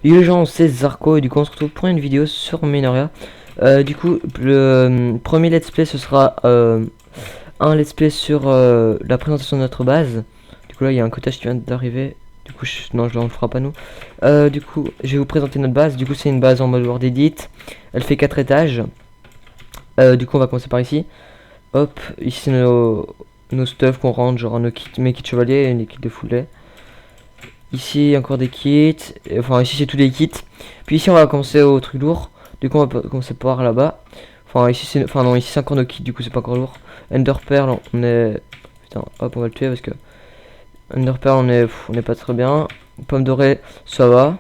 Yo les gens, c'est Zarco et du coup on se retrouve pour une vidéo sur Minoria. Du coup le premier let's play ce sera un let's play sur la présentation de notre base. Du coup là il y a un cottage qui vient d'arriver. Du coup non je ne le fera pas nous. Du coup je vais vous présenter notre base. Du coup c'est une base en mode World Edit. Elle fait 4 étages. Du coup on va commencer par ici. Hop, ici c'est nos stuff qu'on rentre, genre nos kits, mes kits chevaliers et les kits de foulet. Ici encore des kits, enfin ici c'est tous les kits. Puis ici on va commencer au truc lourd. Du coup on va commencer par là-bas. Enfin ici c'est, enfin non ici c'est encore nos kits, du coup c'est pas encore lourd. Ender Pearl on est, putain hop on va le tuer parce que Ender Pearl on est pas très bien. Pomme dorée ça va.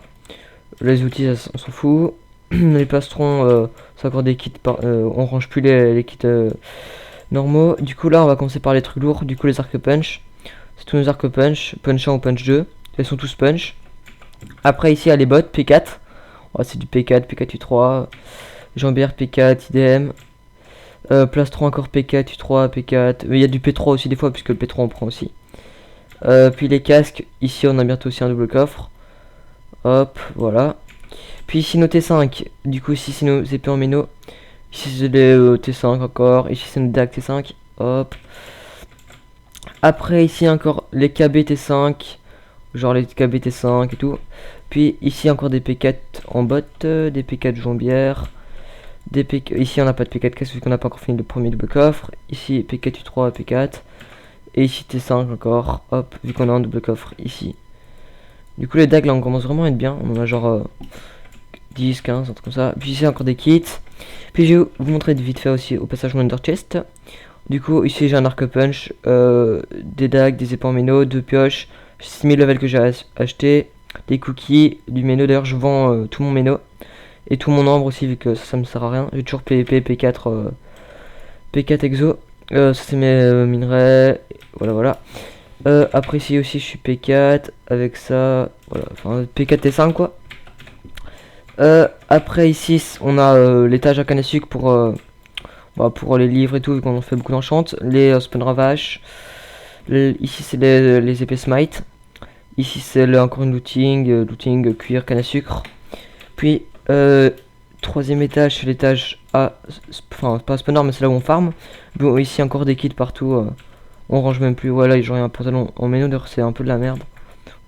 Les outils on s'en fout. Les plastrons c'est encore des kits, on range plus les kits normaux. Du coup là on va commencer par les trucs lourds. Du coup les arcs punch, c'est tous nos arcs punch, punch 1 ou punch 2. Elles sont tous punch. Après ici il y a les bots P4. Oh, c'est du P4, P4 U3. Jambière P4, IDM. Plastron encore P4, U3, P4. Mais il y a du P3 aussi des fois puisque le P3 on prend aussi. Puis les casques, ici on a bientôt aussi un double coffre. Hop, voilà. Puis ici nos T5. Du coup ici c'est nos épées en méno. Ici c'est les T5 encore. Ici c'est nos DAC T5. Hop. Après ici encore les KB T5. Genre les KB T5 et tout. Puis ici encore des P4 en bot, des P4 jambières, des P4... Ici on n'a pas de P4 caisse vu qu'on n'a pas encore fini le premier double coffre. Ici P4 U3, P4. Et ici T5 encore, hop, vu qu'on a un double coffre ici. Du coup les dagues là on commence vraiment à être bien. On en a genre 10, 15, un truc comme ça. Puis ici encore des kits. Puis je vais vous montrer de vite fait aussi au passage mon Ender Chest. Du coup ici j'ai un arc punch, des dagues, des épées en méno, 2 pioches, 6000 levels que j'ai acheté, des cookies, du méno. D'ailleurs je vends tout mon méno et tout mon ambre aussi vu que ça me sert à rien. J'ai toujours PVP, P4, P4 exo. Ça c'est mes minerais, voilà. Après ici aussi je suis P4 avec ça, voilà, enfin P4 T5 quoi. Après ici on a l'étage à canne à sucre pour les livres et tout vu qu'on en fait beaucoup d'enchantes. Les spawn ravage. Ici c'est les épées smite. Ici c'est encore une looting, cuir, canne à sucre. Puis troisième étage c'est l'étage à, enfin pas spawner mais c'est là où on farm. Bon ici encore des kits partout, on range même plus. Voilà j'aurais un pantalon en méno d'ailleurs c'est un peu de la merde.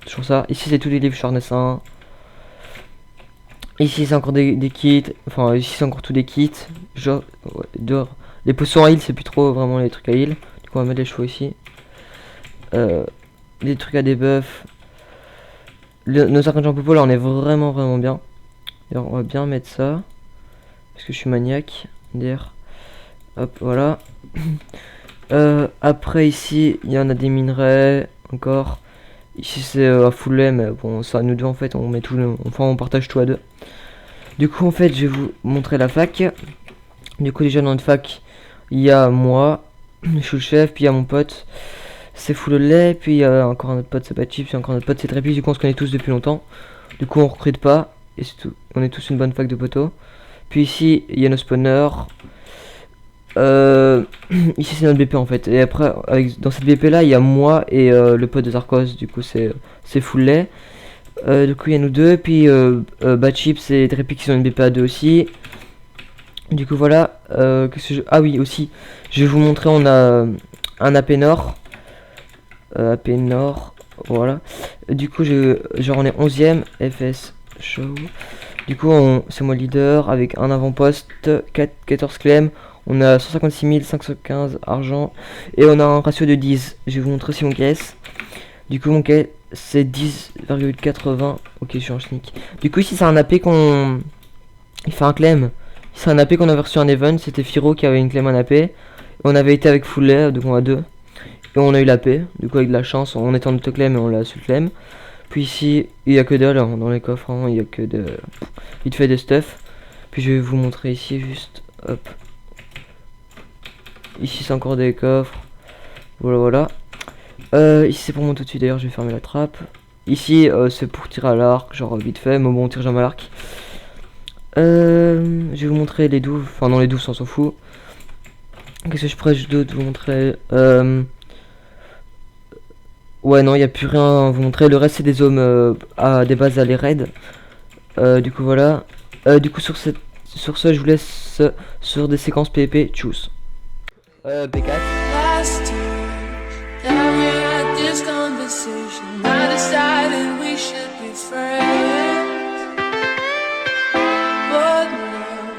Toujours ça. Ici c'est tous les livres Charnessin. Ici c'est encore des kits, enfin ici c'est encore tous des kits. Genre dehors. Les potions à heal c'est plus trop vraiment les trucs à heal. Du coup on va mettre les chevaux ici. Des trucs à debuff. Nos arcs en popo là on est vraiment bien. Alors on va bien mettre ça. Parce que je suis maniaque. D'ailleurs. Hop voilà. Après ici il y en a des minerais encore. Ici c'est à full lait mais bon ça nous deux en fait on met tout enfin on partage tout à deux. Du coup en fait je vais vous montrer la fac. Du coup déjà dans notre fac il y a moi, je suis le chef, puis il y a mon pote c'est full lait, puis il y a encore un autre pote c'est pas chips, puis encore un autre pote c'est Trépi. Du coup on se connaît tous depuis longtemps. Du coup on recrute pas et c'est tout. On est tous une bonne fac de poteaux. Puis ici il y a nos spawners. Ici c'est notre BP en fait. Et après dans cette BP là il y a moi et le pote de Zarkos. Du coup c'est full lait. Du coup il y a nous deux. Puis Bad Chips et Trépi qui sont une BP à 2 aussi. Du coup voilà. Qu'est-ce que ah oui aussi. Je vais vous montrer, on a un AP Nord. AP Nord. Voilà. Du coup genre on est 11ème. FS Show. Du coup c'est moi le leader avec un avant-poste, 14 clem. On a 156 515 argent et on a un ratio de 10. Je vais vous montrer aussi mon caisse. Du coup mon caisse c'est 10,80. Ok je suis en sneak. Du coup ici c'est un AP qu'on... Il fait un clem. C'est un AP qu'on avait reçu un event. C'était Firo qui avait une clem en AP. On avait été avec full lait, donc on a 2. Et on a eu l'AP. Du coup avec de la chance on était en auto-clem et on l'a su clem. Puis ici il y a que dalle hein, dans les coffres. Hein, il y a que de... vite fait des stuff. Puis je vais vous montrer ici juste. Hop. Ici c'est encore des coffres. Voilà. Ici c'est pour monter au-dessus d'ailleurs, je vais fermer la trappe. Ici c'est pour tirer à l'arc, genre vite fait, mais bon on tire jamais à l'arc. Je vais vous montrer les douves, enfin non les douves on s'en fout. Qu'est-ce que je pourrais d'autre vous montrer Ouais non il n'y a plus rien à vous montrer, le reste c'est des hommes à des bases à les raids. Du coup voilà. Du coup sur ce je vous laisse sur des séquences PvP. Tchuss. B4. Last time that we had this conversation, I decided we should be friends. But now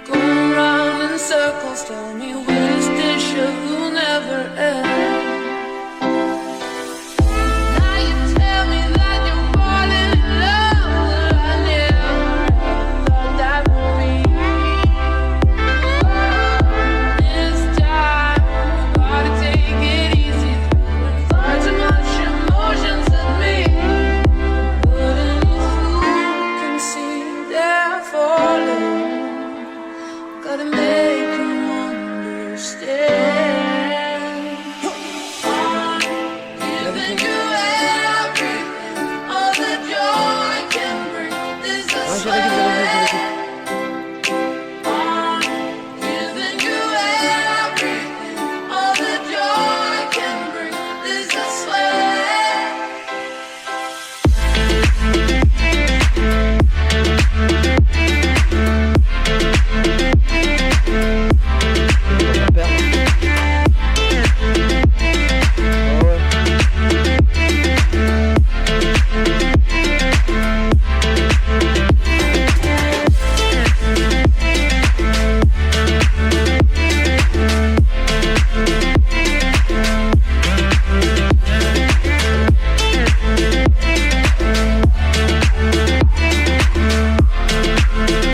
we're going round in circles. Tell me, will this dish will never end? Now you tell me that you're falling in love, but I never thought that would be. This time we gotta take it easy. Far too much emotions in me, but at least you can see they're falling. Gotta make them understand. Giving you everything, all the joy I can bring. This is